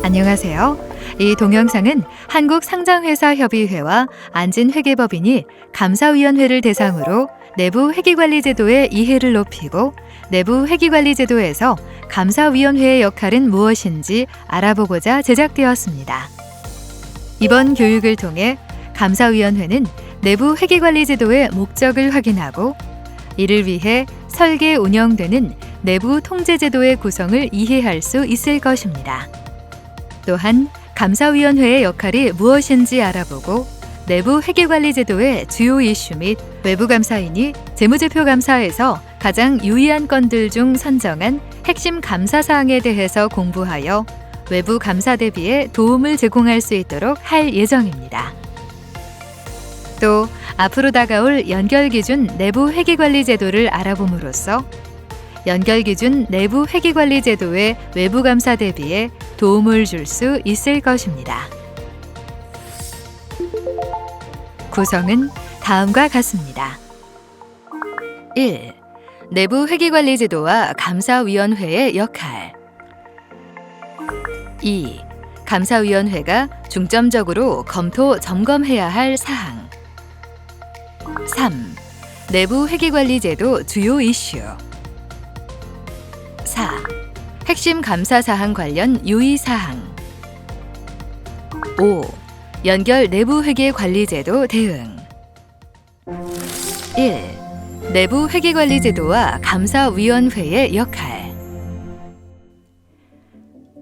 안녕하세요. 이 동영상은 한국상장회사협의회와 안진회계법인이 감사위원회를 대상으로 내부 회계관리 제도의 이해를 높이고 내부 회계관리 제도에서 감사위원회의 역할은 무엇인지 알아보고자 제작되었습니다. 이번 교육을 통해 감사위원회는 내부 회계관리 제도의 목적을 확인하고 이를 위해 설계 운영되는 내부 통제제도의 구성을 이해할 수 있을 것입니다. 또한 감사위원회의 역할이 무엇인지 알아보고 내부 회계관리제도의 주요 이슈 및 외부감사인이 재무제표 감사에서 가장 유의한 건들 중 선정한 핵심 감사사항에 대해서 공부하여 외부 감사 대비에 도움을 제공할 수 있도록 할 예정입니다. 또 앞으로 다가올 연결기준 내부 회계관리제도를 알아봄으로써 연결기준 내부 회계관리제도의 외부감사 대비에 도움을 줄 수 있을 것입니다. 구성은 다음과 같습니다. 1. 내부 회계관리제도와 감사위원회의 역할. 2. 감사위원회가 중점적으로 검토, 점검해야 할 사항. 3. 내부 회계관리제도 주요 이슈. 4. 핵심 감사사항 관련 유의사항. 5. 연결 내부회계관리제도 대응. 1. 내부회계관리제도와 감사위원회의 역할.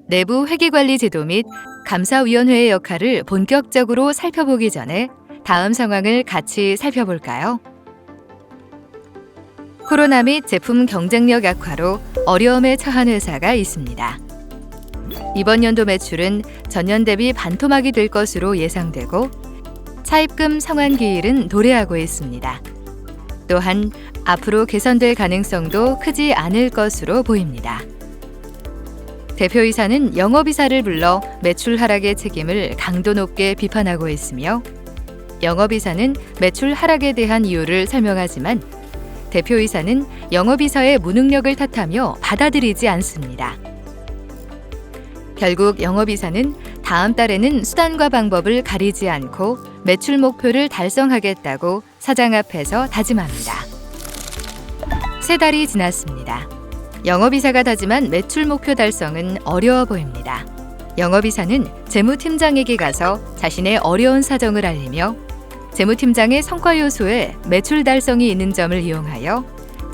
내부회계관리제도 및 감사위원회의 역할을 본격적으로 살펴보기 전에 다음 상황을 같이 살펴볼까요? 코로나 및 제품 경쟁력 악화로 어려움에 처한 회사가 있습니다. 이번 연도 매출은 전년 대비 반토막이 될 것으로 예상되고 차입금 상환 기일은 도래하고 있습니다. 또한 앞으로 개선될 가능성도 크지 않을 것으로 보입니다. 대표이사는 영업이사를 불러 매출 하락의 책임을 강도 높게 비판하고 있으며 영업이사는 매출 하락에 대한 이유를 설명하지만 대표이사는 영업이사의 무능력을 탓하며 받아들이지 않습니다. 결국 영업이사는 다음 달에는 수단과 방법을 가리지 않고 매출 목표를 달성하겠다고 사장 앞에서 다짐합니다. 3달이 지났습니다. 영업이사가 다짐한 매출 목표 달성은 어려워 보입니다. 영업이사는 재무팀장에게 가서 자신의 어려운 사정을 알리며 재무팀장의 성과 요소에 매출 달성이 있는 점을 이용하여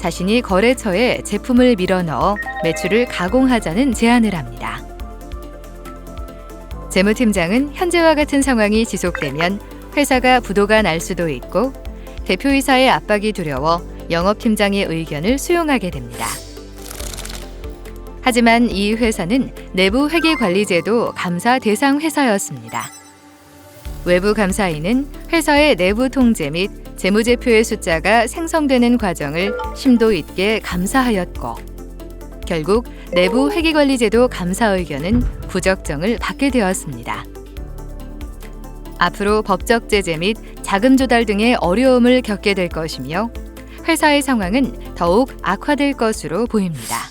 자신이 거래처에 제품을 밀어넣어 매출을 가공하자는 제안을 합니다. 재무팀장은 현재와 같은 상황이 지속되면 회사가 부도가 날 수도 있고 대표이사의 압박이 두려워 영업팀장의 의견을 수용하게 됩니다. 하지만 이 회사는 내부 회계관리제도 감사 대상 회사였습니다. 외부 감사인은 회사의 내부 통제 및 재무제표의 숫자가 생성되는 과정을 심도 있게 감사하였고 결국 내부 회계관리제도 감사 의견은 부적정을 받게 되었습니다. 앞으로 법적 제재 및 자금 조달 등의 어려움을 겪게 될 것이며 회사의 상황은 더욱 악화될 것으로 보입니다.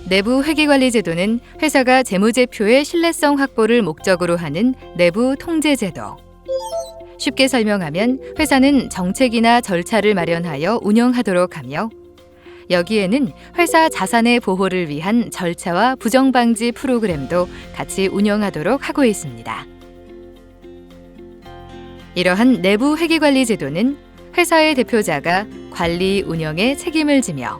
내부 회계관리제도는 회사가 재무제표의 신뢰성 확보를 목적으로 하는 내부 통제제도. 쉽게 설명하면 회사는 정책이나 절차를 마련하여 운영하도록 하며 여기에는 회사 자산의 보호를 위한 절차와 부정방지 프로그램도 같이 운영하도록 하고 있습니다. 이러한 내부 회계관리제도는 회사의 대표자가 관리 운영에 책임을 지며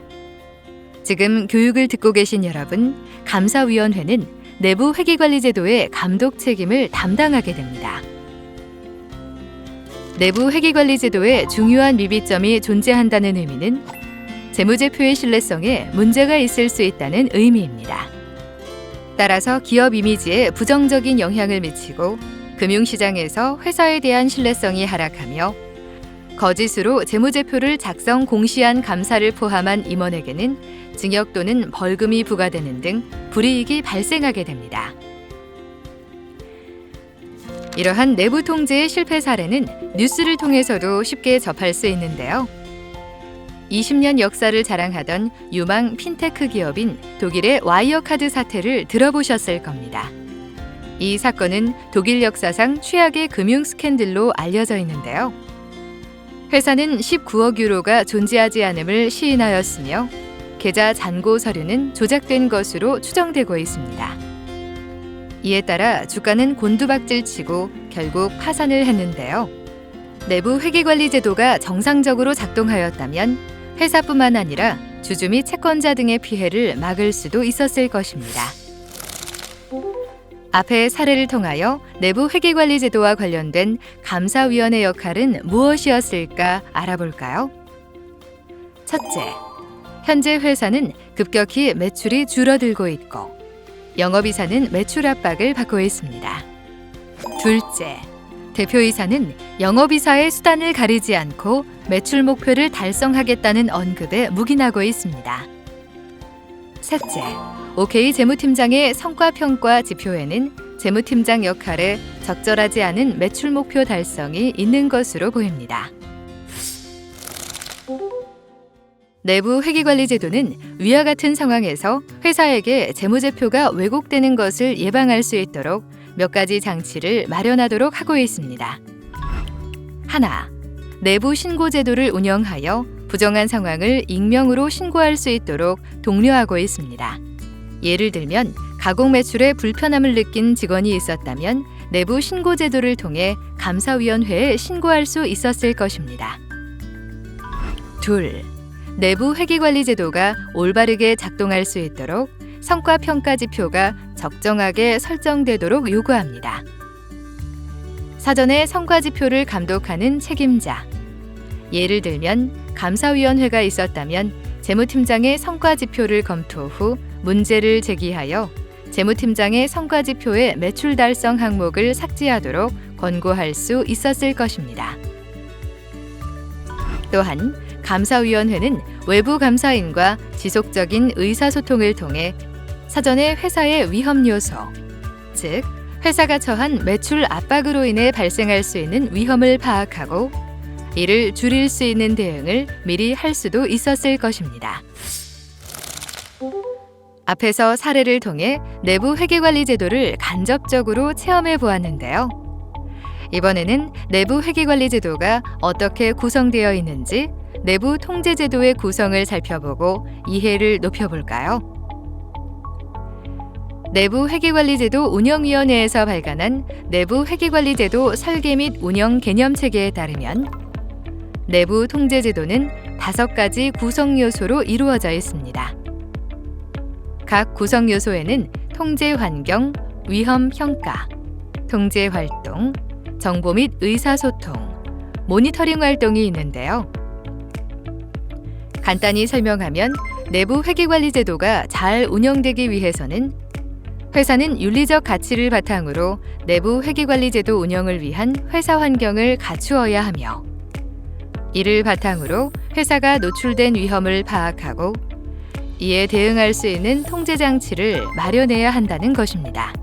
지금 교육을 듣고 계신 여러분, 감사위원회는 내부 회계관리제도의 감독 책임을 담당하게 됩니다. 내부 회계관리제도에 중요한 미비점이 존재한다는 의미는 재무제표의 신뢰성에 문제가 있을 수 있다는 의미입니다. 따라서 기업 이미지에 부정적인 영향을 미치고 금융시장에서 회사에 대한 신뢰성이 하락하며 거짓으로 재무제표를 작성 공시한 감사를 포함한 임원에게는 징역 또는 벌금이 부과되는 등 불이익이 발생하게 됩니다. 이러한 내부 통제의 실패 사례는 뉴스를 통해서도 쉽게 접할 수 있는데요. 20년 역사를 자랑하던 유망 핀테크 기업인 독일의 와이어카드 사태를 들어보셨을 겁니다. 이 사건은 독일 역사상 최악의 금융 스캔들로 알려져 있는데요. 회사는 19억 유로가 존재하지 않음을 시인하였으며 계좌 잔고 서류는 조작된 것으로 추정되고 있습니다. 이에 따라 주가는 곤두박질치고 결국 파산을 했는데요. 내부 회계관리 제도가 정상적으로 작동하였다면 회사뿐만 아니라 주주 및 채권자 등의 피해를 막을 수도 있었을 것입니다. 앞의 사례를 통하여 내부 회계관리 제도와 관련된 감사위원회 역할은 무엇이었을까 알아볼까요? 첫째, 현재 회사는 급격히 매출이 줄어들고 있고 영업이사는 매출 압박을 받고 있습니다. 둘째, 대표이사는 영업이사의 수단을 가리지 않고 매출 목표를 달성하겠다는 언급에 묵인하고 있습니다. 셋째, OK 재무팀장의 성과평가 지표에는 재무팀장 역할에 적절하지 않은 매출 목표 달성이 있는 것으로 보입니다. 내부 회계관리 제도는 위와 같은 상황에서 회사에게 재무제표가 왜곡되는 것을 예방할 수 있도록 몇 가지 장치를 마련하도록 하고 있습니다. 하나, 내부 신고 제도를 운영하여 부정한 상황을 익명으로 신고할 수 있도록 독려하고 있습니다. 예를 들면 가공 매출에 불편함을 느낀 직원이 있었다면 내부 신고 제도를 통해 감사위원회에 신고할 수 있었을 것입니다. 둘, 내부 회계관리 제도가 올바르게 작동할 수 있도록 성과평가 지표가 적정하게 설정되도록 요구합니다. 사전에 성과지표를 감독하는 책임자. 예를 들면 감사위원회가 있었다면 재무팀장의 성과지표를 검토 후 문제를 제기하여 재무팀장의 성과지표의 매출 달성 항목을 삭제하도록 권고할 수 있었을 것입니다. 또한 감사위원회는 외부 감사인과 지속적인 의사소통을 통해 사전에 회사의 위험 요소, 즉 회사가 처한 매출 압박으로 인해 발생할 수 있는 위험을 파악하고 이를 줄일 수 있는 대응을 미리 할 수도 있었을 것입니다. 앞에서 사례를 통해 내부 회계관리 제도를 간접적으로 체험해 보았는데요. 이번에는 내부 회계관리 제도가 어떻게 구성되어 있는지 내부 통제 제도의 구성을 살펴보고 이해를 높여볼까요? 내부 회계관리제도 운영위원회에서 발간한 내부 회계관리제도 설계 및 운영 개념체계에 따르면 내부 통제제도는 5가지 구성 요소로 이루어져 있습니다. 각 구성 요소에는 통제 환경, 위험 평가, 통제 활동, 정보 및 의사소통, 모니터링 활동이 있는데요. 간단히 설명하면 내부 회계관리 제도가 잘 운영되기 위해서는 회사는 윤리적 가치를 바탕으로 내부 회계관리 제도 운영을 위한 회사 환경을 갖추어야 하며 이를 바탕으로 회사가 노출된 위험을 파악하고 이에 대응할 수 있는 통제 장치를 마련해야 한다는 것입니다.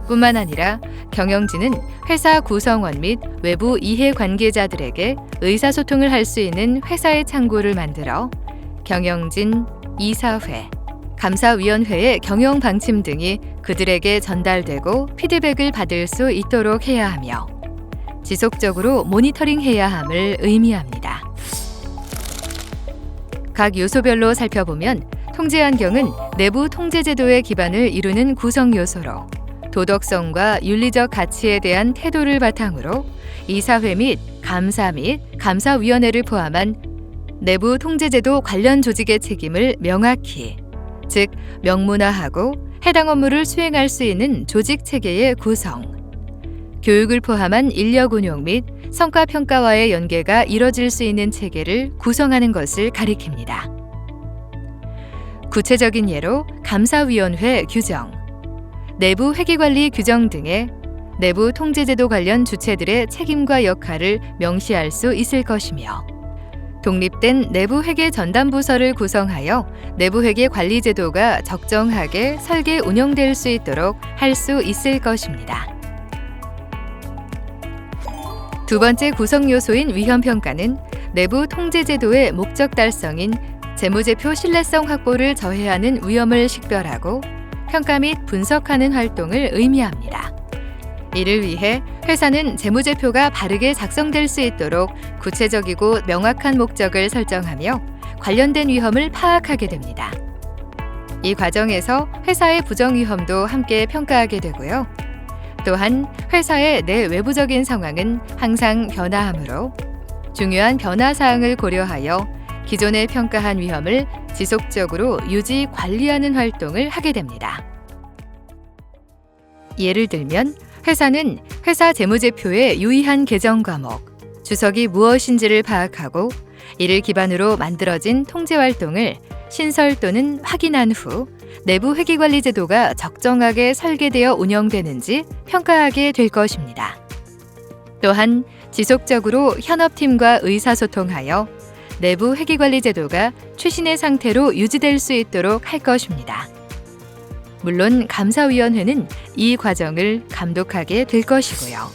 뿐만 아니라 경영진은 회사 구성원 및 외부 이해 관계자들에게 의사소통을 할 수 있는 회사의 창구를 만들어 경영진, 이사회, 감사위원회의 경영 방침 등이 그들에게 전달되고 피드백을 받을 수 있도록 해야 하며 지속적으로 모니터링해야 함을 의미합니다. 각 요소별로 살펴보면 통제 환경은 내부 통제 제도의 기반을 이루는 구성 요소로 도덕성과 윤리적 가치에 대한 태도를 바탕으로 이사회 및 감사위원회를 포함한 내부 통제제도 관련 조직의 책임을 명확히, 즉 명문화하고 해당 업무를 수행할 수 있는 조직 체계의 구성, 교육을 포함한 인력 운용 및 성과 평가와의 연계가 이뤄질 수 있는 체계를 구성하는 것을 가리킵니다. 구체적인 예로 감사위원회 규정, 내부 회계관리 규정 등의 내부 통제제도 관련 주체들의 책임과 역할을 명시할 수 있을 것이며 독립된 내부 회계 전담부서를 구성하여 내부 회계 관리 제도가 적정하게 설계 운영될 수 있도록 할 수 있을 것입니다. 두 번째 구성 요소인 위험 평가는 내부 통제 제도의 목적 달성인 재무제표 신뢰성 확보를 저해하는 위험을 식별하고 평가 및 분석하는 활동을 의미합니다. 이를 위해 회사는 재무제표가 바르게 작성될 수 있도록 구체적이고 명확한 목적을 설정하며 관련된 위험을 파악하게 됩니다. 이 과정에서 회사의 부정 위험도 함께 평가하게 되고요. 또한 회사의 내외부적인 상황은 항상 변화하므로 중요한 변화 사항을 고려하여 기존에 평가한 위험을 지속적으로 유지, 관리하는 활동을 하게 됩니다. 예를 들면 회사는 회사 재무제표의 유의한 개정 과목, 주석이 무엇인지를 파악하고 이를 기반으로 만들어진 통제 활동을 신설 또는 확인한 후 내부 회계관리 제도가 적정하게 설계되어 운영되는지 평가하게 될 것입니다. 또한 지속적으로 현업팀과 의사소통하여 내부 회계관리 제도가 최신의 상태로 유지될 수 있도록 할 것입니다. 물론 감사위원회는 이 과정을 감독하게 될 것이고요.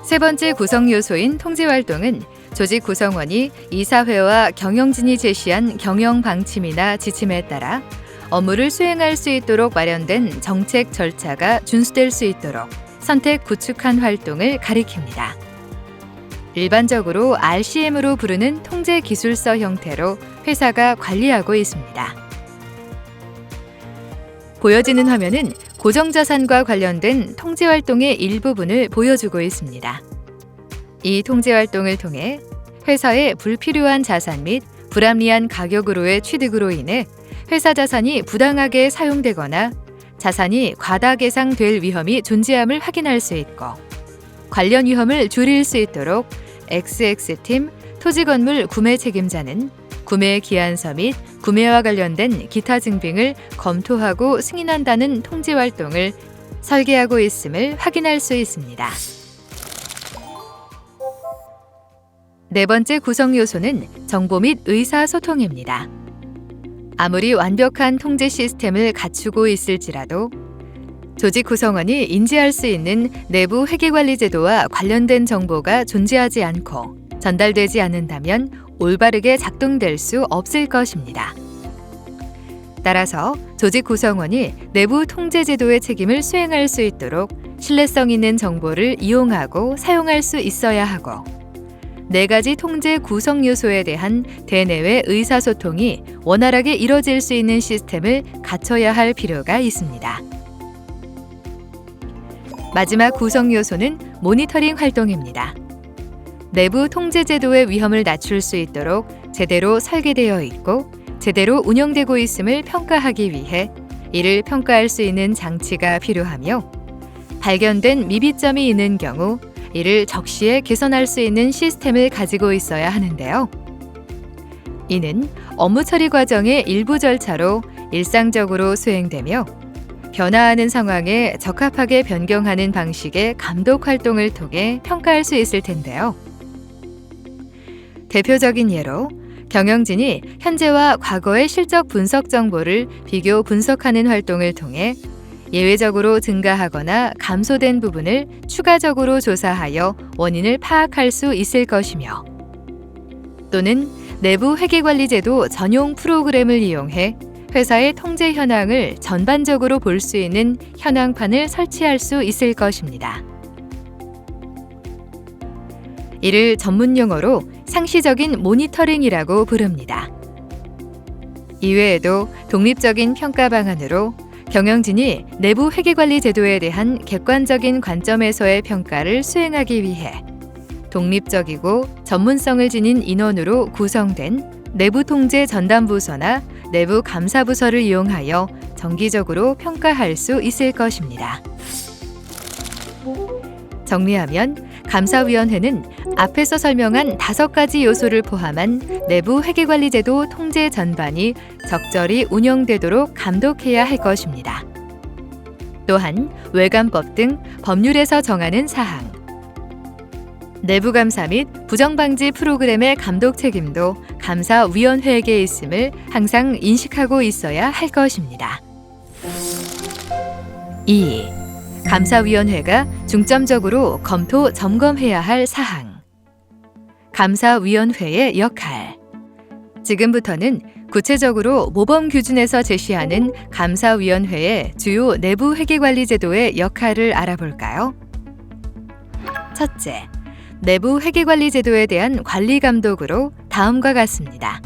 세 번째 구성 요소인 통제활동은 조직 구성원이 이사회와 경영진이 제시한 경영 방침이나 지침에 따라 업무를 수행할 수 있도록 마련된 정책 절차가 준수될 수 있도록 선택 구축한 활동을 가리킵니다. 일반적으로 RCM으로 부르는 통제 기술서 형태로 회사가 관리하고 있습니다. 보여지는 화면은 고정자산과 관련된 통제활동의 일부분을 보여주고 있습니다. 이 통제활동을 통해 회사의 불필요한 자산 및 불합리한 가격으로의 취득으로 인해 회사 자산이 부당하게 사용되거나 자산이 과다 계상될 위험이 존재함을 확인할 수 있고 관련 위험을 줄일 수 있도록 XX팀 토지건물 구매 책임자는 구매 기한서 및 구매와 관련된 기타 증빙을 검토하고 승인한다는 통제 활동을 설계하고 있음을 확인할 수 있습니다. 네 번째 구성 요소는 정보 및 의사소통입니다. 아무리 완벽한 통제 시스템을 갖추고 있을지라도 조직 구성원이 인지할 수 있는 내부 회계관리 제도와 관련된 정보가 존재하지 않고 전달되지 않는다면 올바르게 작동될 수 없을 것입니다. 따라서 조직 구성원이 내부 통제 제도의 책임을 수행할 수 있도록 신뢰성 있는 정보를 이용하고 사용할 수 있어야 하고 네 가지 통제 구성 요소에 대한 대내외 의사소통이 원활하게 이뤄질 수 있는 시스템을 갖춰야 할 필요가 있습니다. 마지막 구성 요소는 모니터링 활동입니다. 내부 통제 제도의 위험을 낮출 수 있도록 제대로 설계되어 있고 제대로 운영되고 있음을 평가하기 위해 이를 평가할 수 있는 장치가 필요하며 발견된 미비점이 있는 경우 이를 적시에 개선할 수 있는 시스템을 가지고 있어야 하는데요. 이는 업무 처리 과정의 일부 절차로 일상적으로 수행되며 변화하는 상황에 적합하게 변경하는 방식의 감독 활동을 통해 평가할 수 있을 텐데요. 대표적인 예로 경영진이 현재와 과거의 실적 분석 정보를 비교 분석하는 활동을 통해 예외적으로 증가하거나 감소된 부분을 추가적으로 조사하여 원인을 파악할 수 있을 것이며 또는 내부 회계관리제도 전용 프로그램을 이용해 회사의 통제 현황을 전반적으로 볼 수 있는 현황판을 설치할 수 있을 것입니다. 이를 전문 용어로 상시적인 모니터링이라고 부릅니다. 이외에도 독립적인 평가 방안으로 경영진이 내부 회계관리 제도에 대한 객관적인 관점에서의 평가를 수행하기 위해 독립적이고 전문성을 지닌 인원으로 구성된 내부 통제 전담부서나 내부 감사부서를 이용하여 정기적으로 평가할 수 있을 것입니다. 정리하면 감사위원회는 앞에서 설명한 5가지 요소를 포함한 내부 회계관리제도 통제 전반이 적절히 운영되도록 감독해야 할 것입니다. 또한 외관법 등 법률에서 정하는 사항, 내부감사 및 부정방지 프로그램의 감독 책임도 감사위원회에게 있음을 항상 인식하고 있어야 할 것입니다. 2. 감사위원회가 중점적으로 검토, 점검해야 할 사항. 감사위원회의 역할. 지금부터는 구체적으로 모범 규준에서 제시하는 감사위원회의 주요 내부 회계관리 제도의 역할을 알아볼까요? 첫째, 내부 회계관리 제도에 대한 관리 감독으로 다음과 같습니다.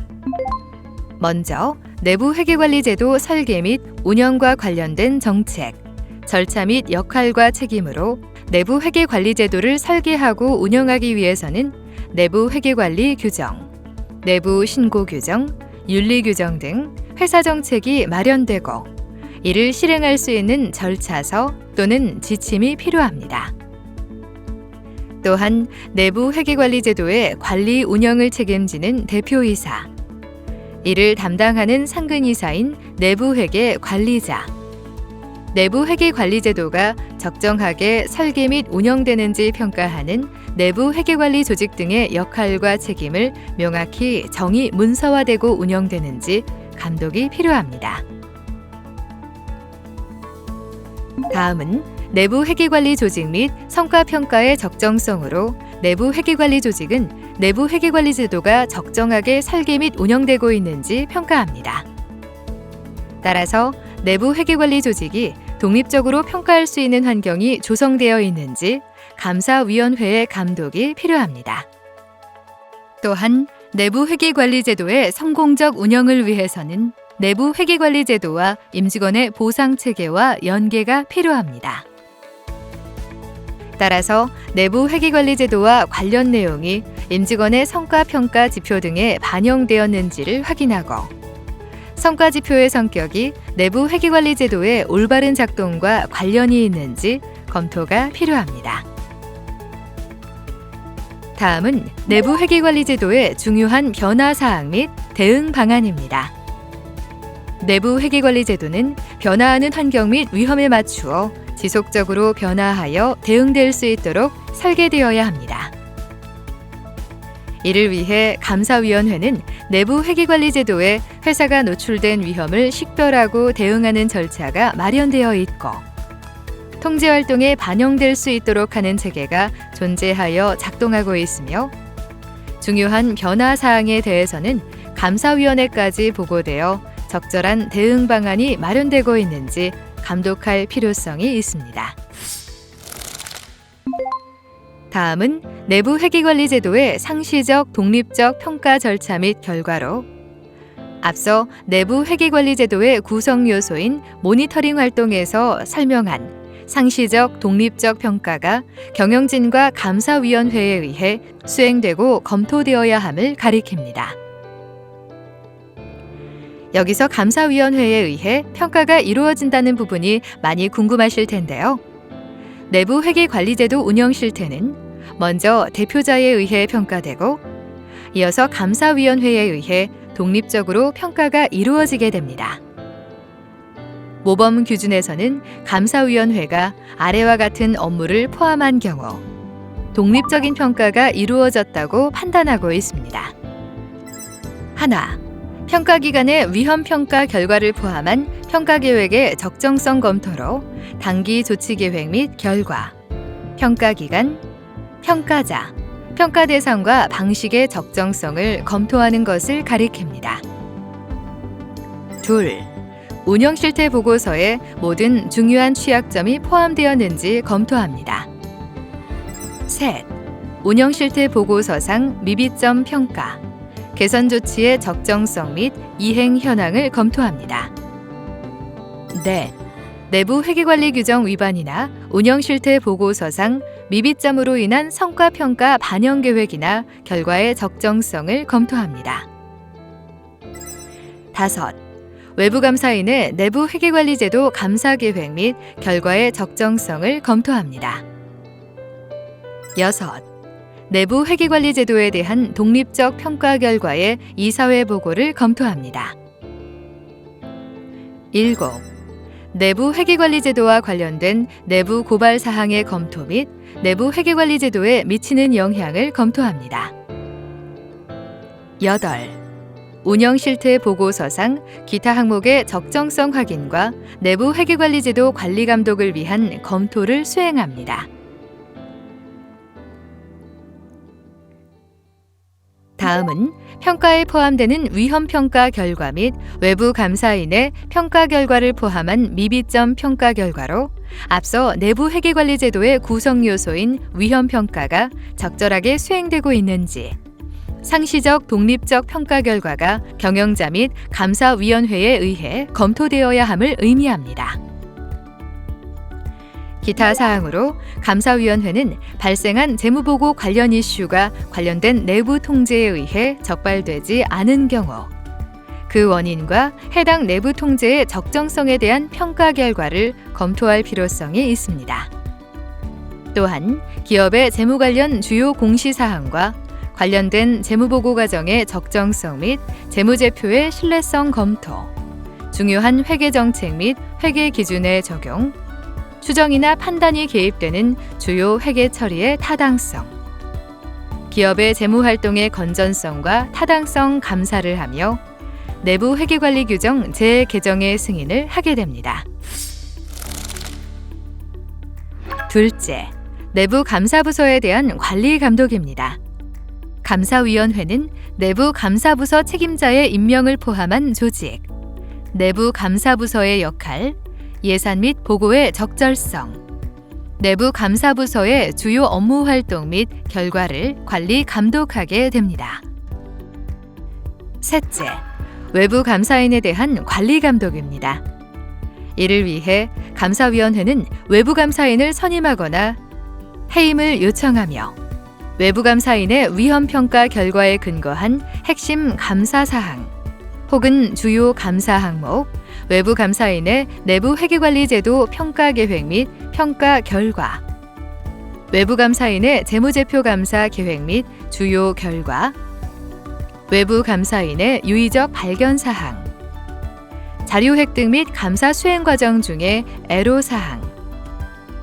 먼저, 내부 회계관리 제도 설계 및 운영과 관련된 정책, 절차 및 역할과 책임으로 내부 회계관리 제도를 설계하고 운영하기 위해서는 내부 회계관리 규정, 내부 신고 규정, 윤리 규정 등 회사 정책이 마련되고 이를 실행할 수 있는 절차서 또는 지침이 필요합니다. 또한 내부 회계관리 제도의 관리 운영을 책임지는 대표이사, 이를 담당하는 상근이사인 내부회계 관리자, 내부 회계 관리 제도가 적정하게 설계 및 운영되는지 평가하는 내부 회계 관리 조직 등의 역할과 책임을 명확히 정의 문서화되고 운영되는지 감독이 필요합니다. 다음은 내부 회계 관리 조직 및 성과 평가의 적정성으로 내부 회계 관리 조직은 내부 회계 관리 제도가 적정하게 설계 및 운영되고 있는지 평가합니다. 따라서 내부 회계 관리 조직이 독립적으로 평가할 수 있는 환경이 조성되어 있는지 감사위원회의 감독이 필요합니다. 또한 내부 회계 관리 제도의 성공적 운영을 위해서는 내부 회계 관리 제도와 임직원의 보상 체계와 연계가 필요합니다. 따라서 내부 회계 관리 제도와 관련 내용이 임직원의 성과 평가 지표 등에 반영되었는지를 확인하고 성과 지표의 성격이 내부 회계 관리 제도의 올바른 작동과 관련이 있는지 검토가 필요합니다. 다음은 내부 회계 관리 제도의 중요한 변화 사항 및 대응 방안입니다. 내부 회계 관리 제도는 변화하는 환경 및 위험에 맞추어 지속적으로 변화하여 대응될 수 있도록 설계되어야 합니다. 이를 위해 감사위원회는 내부 회계관리 제도에 회사가 노출된 위험을 식별하고 대응하는 절차가 마련되어 있고 통제활동에 반영될 수 있도록 하는 체계가 존재하여 작동하고 있으며 중요한 변화 사항에 대해서는 감사위원회까지 보고되어 적절한 대응 방안이 마련되고 있는지 감독할 필요성이 있습니다. 다음은 내부 회계관리 제도의 상시적 독립적 평가 절차 및 결과로 앞서 내부 회계관리 제도의 구성 요소인 모니터링 활동에서 설명한 상시적 독립적 평가가 경영진과 감사위원회에 의해 수행되고 검토되어야 함을 가리킵니다. 여기서 감사위원회에 의해 평가가 이루어진다는 부분이 많이 궁금하실 텐데요. 내부 회계관리제도 운영 실태는 먼저 대표자에 의해 평가되고 이어서 감사위원회에 의해 독립적으로 평가가 이루어지게 됩니다. 모범 규준에서는 감사위원회가 아래와 같은 업무를 포함한 경우 독립적인 평가가 이루어졌다고 판단하고 있습니다. 하나, 평가 기간의 위험 평가 결과를 포함한 평가 계획의 적정성 검토로 단기 조치 계획 및 결과, 평가 기간, 평가자, 평가 대상과 방식의 적정성을 검토하는 것을 가리킵니다. 둘, 운영 실태 보고서에 모든 중요한 취약점이 포함되었는지 검토합니다. 셋, 운영 실태 보고서상 미비점 평가, 개선 조치의 적정성 및 이행 현황을 검토합니다. 넷, 내부 회계관리 규정 위반이나 운영 실태 보고서상 미비점으로 인한 성과 평가 반영 계획이나 결과의 적정성을 검토합니다. 다섯, 외부 감사인의 내부 회계관리 제도 감사 계획 및 결과의 적정성을 검토합니다. 여섯, 내부 회계관리 제도에 대한 독립적 평가 결과의 이사회 보고를 검토합니다. 일곱, 내부 회계관리 제도와 관련된 내부 고발 사항의 검토 및 내부 회계관리 제도에 미치는 영향을 검토합니다. 여덟, 운영 실태 보고서상 기타 항목의 적정성 확인과 내부 회계관리 제도 관리 감독을 위한 검토를 수행합니다. 다음은 평가에 포함되는 위험평가 결과 및 외부 감사인의 평가 결과를 포함한 미비점 평가 결과로 앞서 내부 회계관리제도의 구성 요소인 위험평가가 적절하게 수행되고 있는지, 상시적 독립적 평가 결과가 경영자 및 감사위원회에 의해 검토되어야 함을 의미합니다. 기타 사항으로 감사위원회는 발생한 재무보고 관련 이슈가 관련된 내부 통제에 의해 적발되지 않은 경우 그 원인과 해당 내부 통제의 적정성에 대한 평가 결과를 검토할 필요성이 있습니다. 또한 기업의 재무 관련 주요 공시사항과 관련된 재무보고 과정의 적정성 및 재무제표의 신뢰성 검토, 중요한 회계정책 및 회계기준의 적용, 추정이나 판단이 개입되는 주요 회계 처리의 타당성, 기업의 재무활동의 건전성과 타당성 감사를 하며 내부 회계관리 규정 재개정의 승인을 하게 됩니다. 둘째, 내부 감사부서에 대한 관리 감독입니다. 감사위원회는 내부 감사부서 책임자의 임명을 포함한 조직, 내부 감사부서의 역할, 예산 및 보고의 적절성, 내부 감사부서의 주요 업무 활동 및 결과를 관리 감독하게 됩니다. 셋째, 외부 감사인에 대한 관리 감독입니다. 이를 위해 감사위원회는 외부 감사인을 선임하거나 해임을 요청하며 외부 감사인의 위험평가 결과에 근거한 핵심 감사 사항 혹은 주요 감사 항목, 외부 감사인의 내부 회계관리제도 평가 계획 및 평가 결과, 외부 감사인의 재무제표 감사 계획 및 주요 결과, 외부 감사인의 유의적 발견 사항, 자료 획득 및 감사 수행 과정 중에 애로 사항,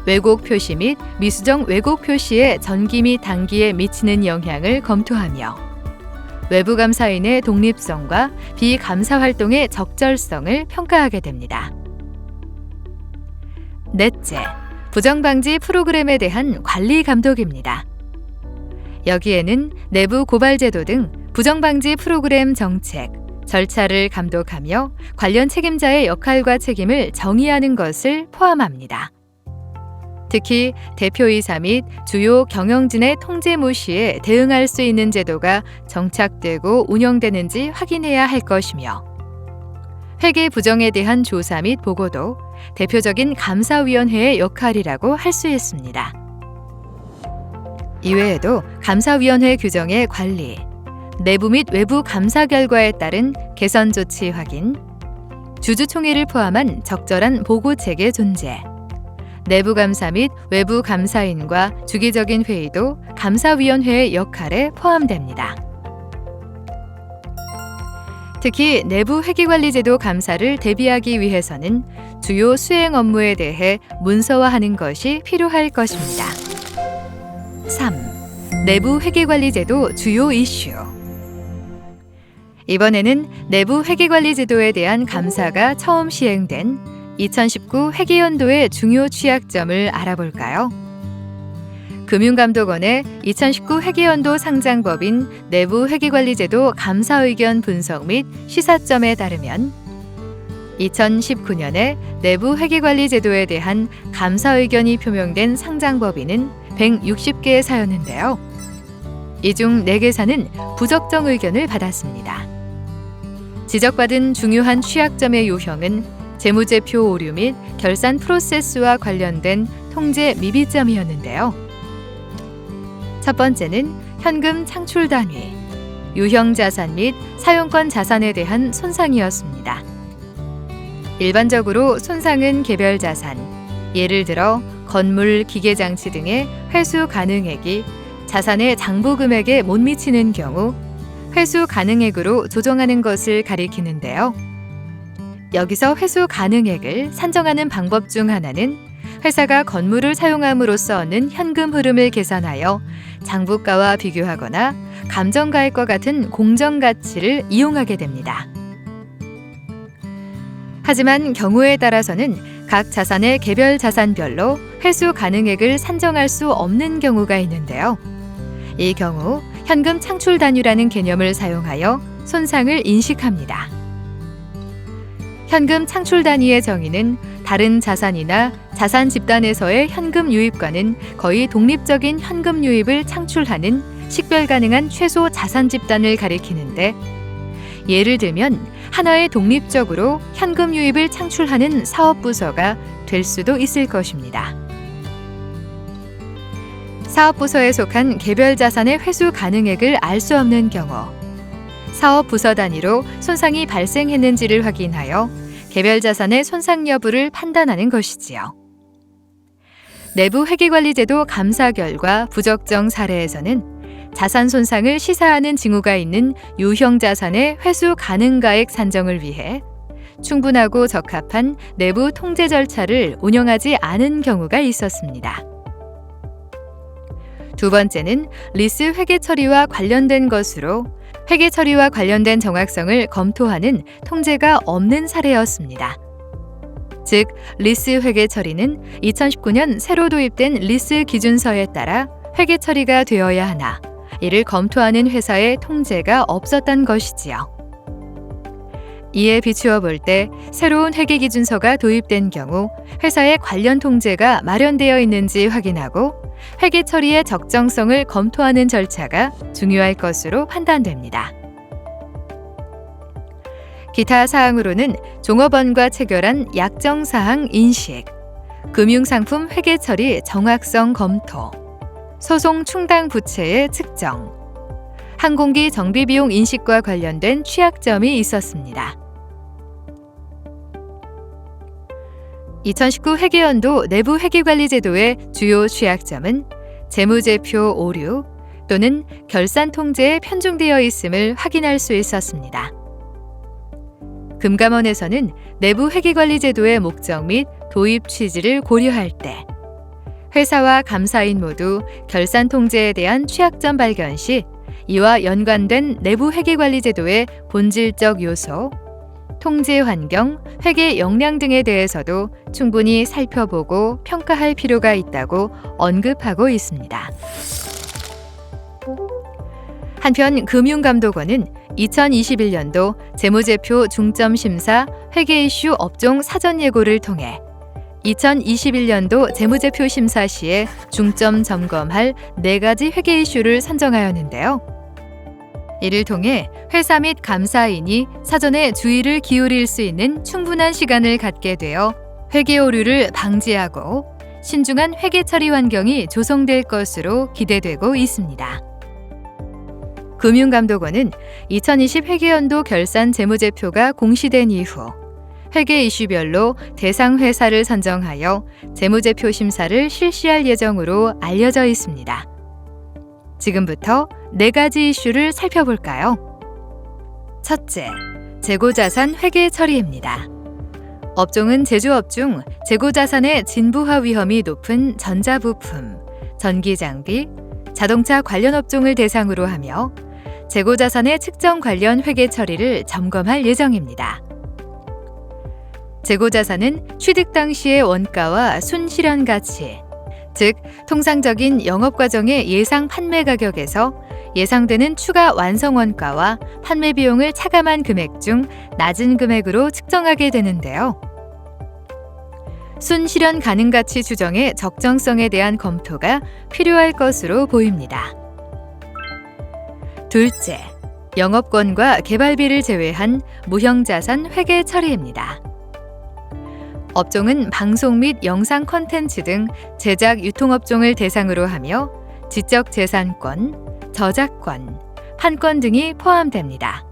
왜곡 표시 및 미수정 왜곡 표시의 전기 및 단기에 미치는 영향을 검토하며 외부 감사인의 독립성과 비감사 활동의 적절성을 평가하게 됩니다. 넷째, 부정방지 프로그램에 대한 관리 감독입니다. 여기에는 내부 고발제도 등 부정방지 프로그램 정책, 절차를 감독하며 관련 책임자의 역할과 책임을 정의하는 것을 포함합니다. 특히 대표이사 및 주요 경영진의 통제무 시에 대응할 수 있는 제도가 정착되고 운영되는지 확인해야 할 것이며 회계 부정에 대한 조사 및 보고도 대표적인 감사위원회의 역할이라고 할 수 있습니다. 이외에도 감사위원회 규정의 관리, 내부 및 외부 감사 결과에 따른 개선 조치 확인, 주주총회를 포함한 적절한 보고체계 존재, 내부 감사 및 외부 감사인과 주기적인 회의도 감사위원회의 역할에 포함됩니다. 특히 내부 회계관리제도 감사를 대비하기 위해서는 주요 수행 업무에 대해 문서화하는 것이 필요할 것입니다. 3. 내부 회계관리제도 주요 이슈. 이번에는 내부 회계관리제도에 대한 감사가 처음 시행된 2019 회계연도의 중요 취약점을 알아볼까요? 금융감독원의 2019 회계연도 상장법인 내부 회계관리제도 감사 의견 분석 및 시사점에 따르면 2019년에 내부 회계관리제도에 대한 감사 의견이 표명된 상장법인은 160개 사였는데요. 이 중 4개사는 부적정 의견을 받았습니다. 지적받은 중요한 취약점의 요형은 재무제표 오류 및 결산 프로세스와 관련된 통제 미비점이었는데요. 첫 번째는 현금 창출 단위, 유형 자산 및 사용권 자산에 대한 손상이었습니다. 일반적으로 손상은 개별 자산, 예를 들어 건물, 기계장치 등의 회수 가능액이 자산의 장부 금액에 못 미치는 경우 회수 가능액으로 조정하는 것을 가리키는데요. 여기서 회수 가능액을 산정하는 방법 중 하나는 회사가 건물을 사용함으로써 얻는 현금 흐름을 계산하여 장부가와 비교하거나 감정가액과 같은 공정가치를 이용하게 됩니다. 하지만 경우에 따라서는 각 자산의 개별 자산별로 회수 가능액을 산정할 수 없는 경우가 있는데요. 이 경우 현금 창출 단위라는 개념을 사용하여 손상을 인식합니다. 현금 창출 단위의 정의는 다른 자산이나 자산 집단에서의 현금 유입과는 거의 독립적인 현금 유입을 창출하는 식별 가능한 최소 자산 집단을 가리키는데, 예를 들면 하나의 독립적으로 현금 유입을 창출하는 사업부서가 될 수도 있을 것입니다. 사업부서에 속한 개별 자산의 회수 가능액을 알 수 없는 경우, 사업부서 단위로 손상이 발생했는지를 확인하여 개별 자산의 손상 여부를 판단하는 것이지요. 내부 회계관리제도 감사 결과 부적정 사례에서는 자산 손상을 시사하는 징후가 있는 유형 자산의 회수 가능가액 산정을 위해 충분하고 적합한 내부 통제 절차를 운영하지 않은 경우가 있었습니다. 두 번째는 리스 회계 처리와 관련된 것으로 회계 처리와 관련된 정확성을 검토하는 통제가 없는 사례였습니다. 즉, 리스 회계 처리는 2019년 새로 도입된 리스 기준서에 따라 회계 처리가 되어야 하나, 이를 검토하는 회사의 통제가 없었던 것이지요. 이에 비추어 볼 때 새로운 회계 기준서가 도입된 경우 회사의 관련 통제가 마련되어 있는지 확인하고 회계 처리의 적정성을 검토하는 절차가 중요할 것으로 판단됩니다. 기타 사항으로는 종업원과 체결한 약정사항 인식, 금융상품 회계 처리 정확성 검토, 소송 충당 부채의 측정, 항공기 정비비용 인식과 관련된 취약점이 있었습니다. 2019 회계연도 내부 회계관리제도의 주요 취약점은 재무제표 오류 또는 결산 통제에 편중되어 있음을 확인할 수 있었습니다. 금감원에서는 내부 회계관리제도의 목적 및 도입 취지를 고려할 때 회사와 감사인 모두 결산 통제에 대한 취약점 발견 시 이와 연관된 내부 회계관리제도의 본질적 요소, 통제 환경, 회계 역량 등에 대해서도 충분히 살펴보고 평가할 필요가 있다고 언급하고 있습니다. 한편 금융감독원은 2021년도 재무제표 중점심사 회계 이슈 업종 사전 예고를 통해 2021년도 재무제표 심사 시에 중점 점검할 4가지 회계 이슈를 선정하였는데요. 이를 통해 회사 및 감사인이 사전에 주의를 기울일 수 있는 충분한 시간을 갖게 되어 회계 오류를 방지하고 신중한 회계 처리 환경이 조성될 것으로 기대되고 있습니다. 금융감독원은 2020 회계연도 결산 재무제표가 공시된 이후 회계 이슈별로 대상 회사를 선정하여 재무제표 심사를 실시할 예정으로 알려져 있습니다. 지금부터 4가지 이슈를 살펴볼까요? 첫째, 재고자산 회계 처리입니다. 업종은 제조업 중 재고자산의 진부화 위험이 높은 전자부품, 전기장비, 자동차 관련 업종을 대상으로 하며 재고자산의 측정 관련 회계 처리를 점검할 예정입니다. 재고자산은 취득 당시의 원가와 순실현 가치, 즉 통상적인 영업과정의 예상 판매 가격에서 예상되는 추가 완성 원가와 판매 비용을 차감한 금액 중 낮은 금액으로 측정하게 되는데요. 순실현 가능 가치 추정의 적정성에 대한 검토가 필요할 것으로 보입니다. 둘째, 영업권과 개발비를 제외한 무형자산 회계 처리입니다. 업종은 방송 및 영상 콘텐츠 등 제작 유통업종을 대상으로 하며 지적재산권, 저작권, 판권 등이 포함됩니다.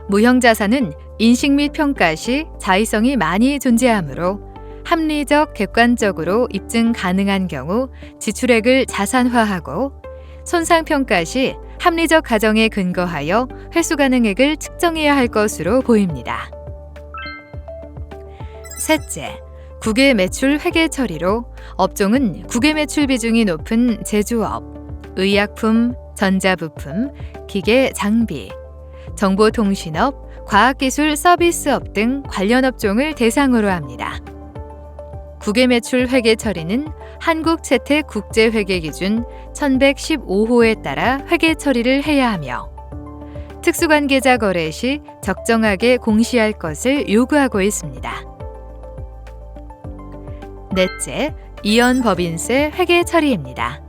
무형자산은 인식 및 평가 시 자의성이 많이 존재하므로 합리적, 객관적으로 입증 가능한 경우 지출액을 자산화하고 손상평가 시 합리적 가정에 근거하여 회수 가능액을 측정해야 할 것으로 보입니다. 셋째, 국외 매출 회계 처리로 업종은 국외 매출 비중이 높은 제조업, 의약품, 전자부품, 기계 장비, 정보통신업, 과학기술 서비스업 등 관련 업종을 대상으로 합니다. 국외매출 회계 처리는 한국채택국제회계기준 1115호에 따라 회계 처리를 해야 하며 특수관계자 거래 시 적정하게 공시할 것을 요구하고 있습니다. 넷째, 이연법인세 회계 처리입니다.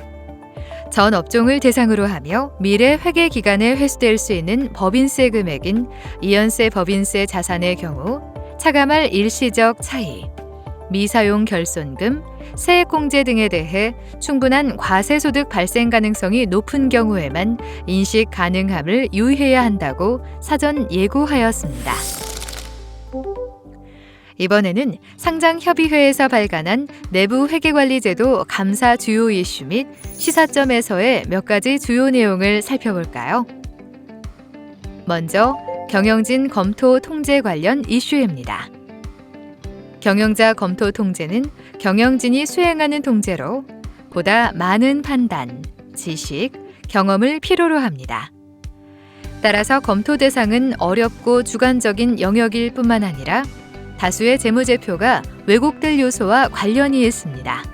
전 업종을 대상으로 하며 미래 회계 기간에 회수될 수 있는 법인세 금액인 이연세 법인세 자산의 경우 차감할 일시적 차이, 미사용 결손금, 세액공제 등에 대해 충분한 과세소득 발생 가능성이 높은 경우에만 인식 가능함을 유의해야 한다고 사전 예고하였습니다. 이번에는 상장협의회에서 발간한 내부 회계관리제도 감사 주요 이슈 및 시사점에서의 몇 가지 주요 내용을 살펴볼까요? 먼저 경영진 검토 통제 관련 이슈입니다. 경영자 검토 통제는 경영진이 수행하는 통제로 보다 많은 판단, 지식, 경험을 필요로 합니다. 따라서 검토 대상은 어렵고 주관적인 영역일 뿐만 아니라 다수의 재무제표가 왜곡될 요소와 관련이 있습니다.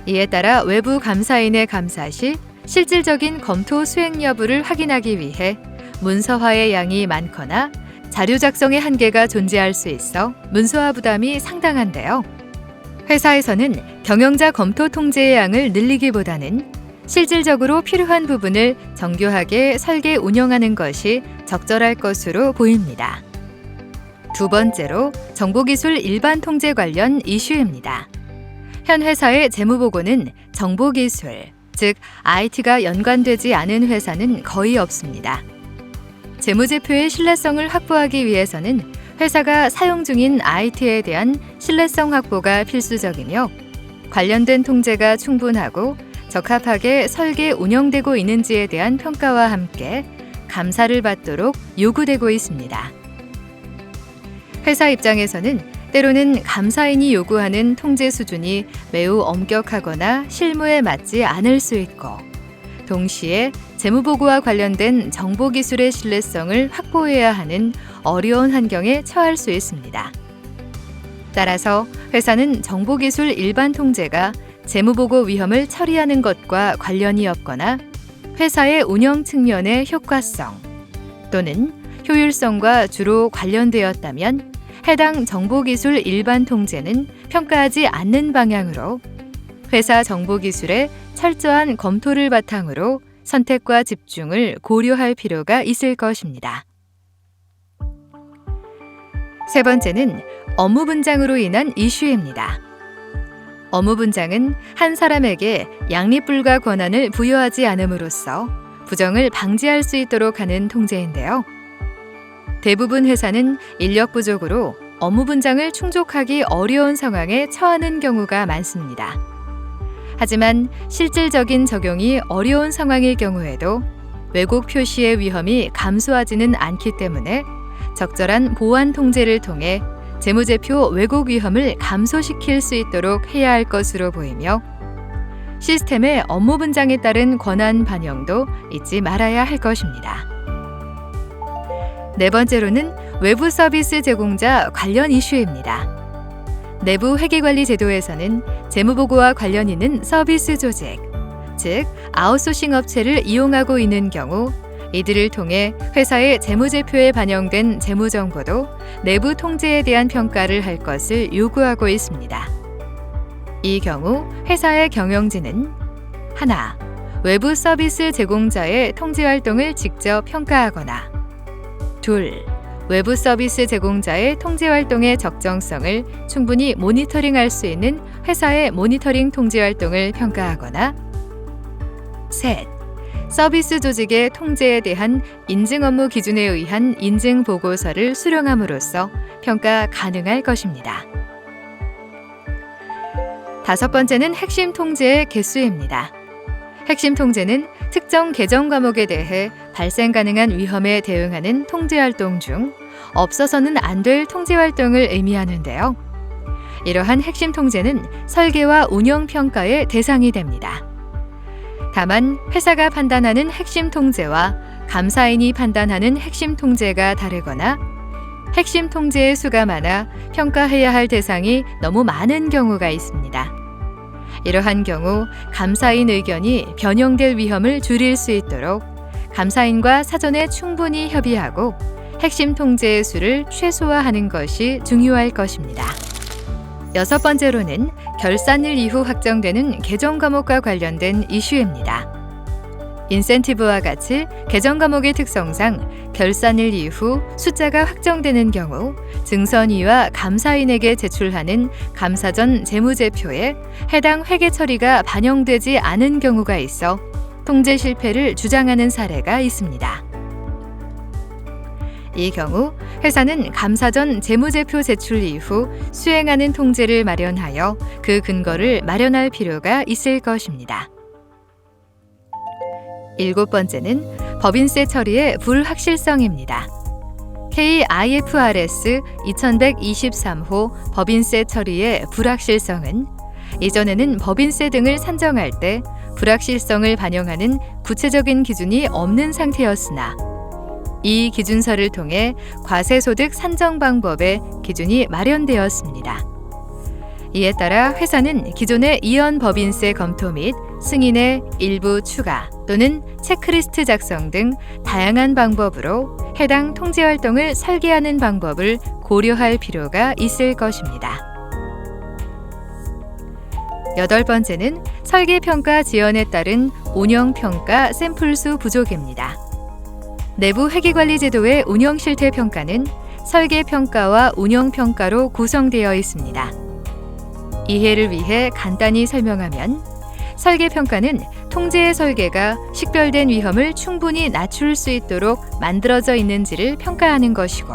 이에 따라 외부 감사인의 감사 시 실질적인 검토 수행 여부를 확인하기 위해 문서화의 양이 많거나 자료 작성의 한계가 존재할 수 있어 문서화 부담이 상당한데요. 회사에서는 경영자 검토 통제의 양을 늘리기보다는 실질적으로 필요한 부분을 정교하게 설계 운영하는 것이 적절할 것으로 보입니다. 두 번째로 정보기술 일반 통제 관련 이슈입니다. 현 회사의 재무보고는 정보기술, 즉 IT가 연관되지 않은 회사는 거의 없습니다. 재무제표의 신뢰성을 확보하기 위해서는 회사가 사용 중인 IT에 대한 신뢰성 확보가 필수적이며 관련된 통제가 충분하고 적합하게 설계 운영되고 있는지에 대한 평가와 함께 감사를 받도록 요구되고 있습니다. 회사 입장에서는 때로는 감사인이 요구하는 통제 수준이 매우 엄격하거나 실무에 맞지 않을 수 있고 동시에 재무보고와 관련된 정보기술의 신뢰성을 확보해야 하는 어려운 환경에 처할 수 있습니다. 따라서 회사는 정보기술 일반 통제가 재무보고 위험을 처리하는 것과 관련이 없거나 회사의 운영 측면의 효과성 또는 효율성과 주로 관련되었다면 해당 정보기술 일반 통제는 평가하지 않는 방향으로 회사 정보기술의 철저한 검토를 바탕으로 선택과 집중을 고려할 필요가 있을 것입니다. 세 번째는 업무 분장으로 인한 이슈입니다. 업무 분장은 한 사람에게 양립불가 권한을 부여하지 않음으로써 부정을 방지할 수 있도록 하는 통제인데요. 대부분 회사는 인력 부족으로 업무 분장을 충족하기 어려운 상황에 처하는 경우가 많습니다. 하지만 실질적인 적용이 어려운 상황일 경우에도 왜곡 표시의 위험이 감소하지는 않기 때문에 적절한 보완 통제를 통해 재무제표 왜곡 위험을 감소시킬 수 있도록 해야 할 것으로 보이며 시스템의 업무 분장에 따른 권한 반영도 잊지 말아야 할 것입니다. 네 번째로는 외부 서비스 제공자 관련 이슈입니다. 내부 회계관리 제도에서는 재무보고와 관련 있는 서비스 조직, 즉 아웃소싱 업체를 이용하고 있는 경우 이들을 통해 회사의 재무제표에 반영된 재무정보도 내부 통제에 대한 평가를 할 것을 요구하고 있습니다. 이 경우 회사의 경영진은 하나, 외부 서비스 제공자의 통제활동을 직접 평가하거나 둘, 외부 서비스 제공자의 통제활동의 적정성을 충분히 모니터링할 수 있는 회사의 모니터링 통제활동을 평가하거나 셋, 서비스 조직의 통제에 대한 인증 업무 기준에 의한 인증 보고서를 수령함으로써 평가 가능할 것입니다. 다섯 번째는 핵심 통제의 개수입니다. 핵심 통제는 특정 개정 과목에 대해 발생 가능한 위험에 대응하는 통제활동 중 없어서는 안 될 통제활동을 의미하는데요. 이러한 핵심 통제는 설계와 운영 평가의 대상이 됩니다. 다만 회사가 판단하는 핵심 통제와 감사인이 판단하는 핵심 통제가 다르거나 핵심 통제의 수가 많아 평가해야 할 대상이 너무 많은 경우가 있습니다. 이러한 경우 감사인 의견이 변형될 위험을 줄일 수 있도록 감사인과 사전에 충분히 협의하고 핵심 통제의 수를 최소화하는 것이 중요할 것입니다. 여섯 번째로는 결산일 이후 확정되는 개정 과목과 관련된 이슈입니다. 인센티브와 같이 개정 과목의 특성상 결산일 이후 숫자가 확정되는 경우 증선위와 감사인에게 제출하는 감사전 재무제표에 해당 회계 처리가 반영되지 않은 경우가 있어 통제 실패를 주장하는 사례가 있습니다. 이 경우 회사는 감사전 재무제표 제출 이후 수행하는 통제를 마련하여 그 근거를 마련할 필요가 있을 것입니다. 일곱 번째는 법인세 처리의 불확실성입니다. K-IFRS 2123호 법인세 처리의 불확실성은 이전에는 법인세 등을 산정할 때 불확실성을 반영하는 구체적인 기준이 없는 상태였으나 이 기준서를 통해 과세소득 산정 방법의 기준이 마련되었습니다. 이에 따라 회사는 기존의 이연 법인세 검토 및 승인의 일부 추가 또는 체크리스트 작성 등 다양한 방법으로 해당 통제 활동을 설계하는 방법을 고려할 필요가 있을 것입니다. 여덟 번째는 설계평가 지연에 따른 운영평가 샘플수 부족입니다. 내부 회계관리 제도의 운영 실태 평가는 설계평가와 운영평가로 구성되어 있습니다. 이해를 위해 간단히 설명하면 설계평가는 통제의 설계가 식별된 위험을 충분히 낮출 수 있도록 만들어져 있는지를 평가하는 것이고,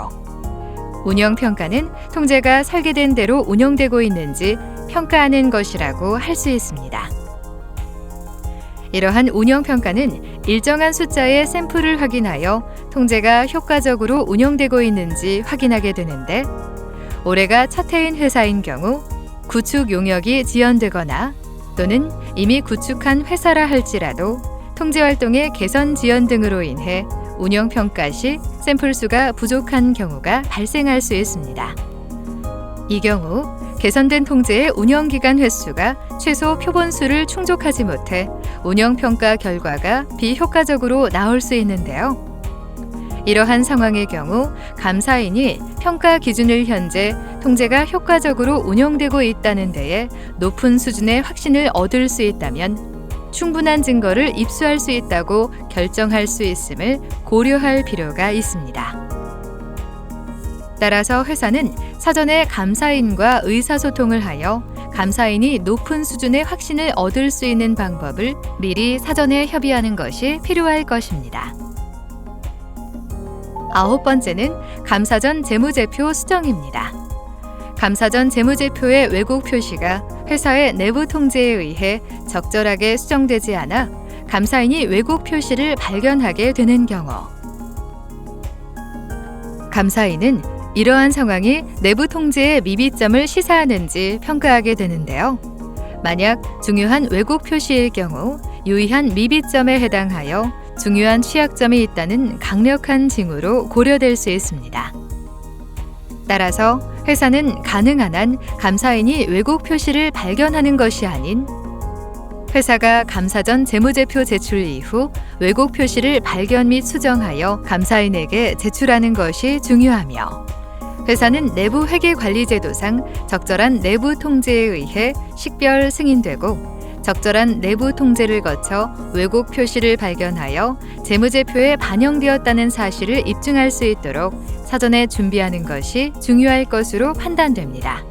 운영평가는 통제가 설계된 대로 운영되고 있는지 평가하는 것이라고 할 수 있습니다. 이러한 운영평가는 일정한 숫자의 샘플을 확인하여 통제가 효과적으로 운영되고 있는지 확인하게 되는데, 올해가 첫 해인 회사인 경우 구축 용역이 지연되거나 또는 이미 구축한 회사라 할지라도 통제활동의 개선 지연 등으로 인해 운영평가 시 샘플 수가 부족한 경우가 발생할 수 있습니다. 이 경우 개선된 통제의 운영기간 횟수가 최소 표본수를 충족하지 못해 운영평가 결과가 비효과적으로 나올 수 있는데요. 이러한 상황의 경우 감사인이 평가 기준을 현재 통제가 효과적으로 운영되고 있다는 데에 높은 수준의 확신을 얻을 수 있다면 충분한 증거를 입수할 수 있다고 결정할 수 있음을 고려할 필요가 있습니다. 따라서 회사는 사전에 감사인과 의사소통을 하여 감사인이 높은 수준의 확신을 얻을 수 있는 방법을 미리 사전에 협의하는 것이 필요할 것입니다. 아홉 번째는 감사전 재무제표 수정입니다. 감사전 재무제표의 왜곡 표시가 회사의 내부 통제에 의해 적절하게 수정되지 않아 감사인이 왜곡 표시를 발견하게 되는 경우, 감사인은 이러한 상황이 내부 통제의 미비점을 시사하는지 평가하게 되는데요. 만약 중요한 왜곡 표시일 경우 유의한 미비점에 해당하여 중요한 취약점이 있다는 강력한 징후로 고려될 수 있습니다. 따라서 회사는 가능한 한 감사인이 왜곡 표시를 발견하는 것이 아닌 회사가 감사전 재무제표 제출 이후 왜곡 표시를 발견 및 수정하여 감사인에게 제출하는 것이 중요하며, 회사는 내부 회계관리제도상 적절한 내부 통제에 의해 식별 승인되고 적절한 내부 통제를 거쳐 왜곡 표시를 발견하여 재무제표에 반영되었다는 사실을 입증할 수 있도록 사전에 준비하는 것이 중요할 것으로 판단됩니다.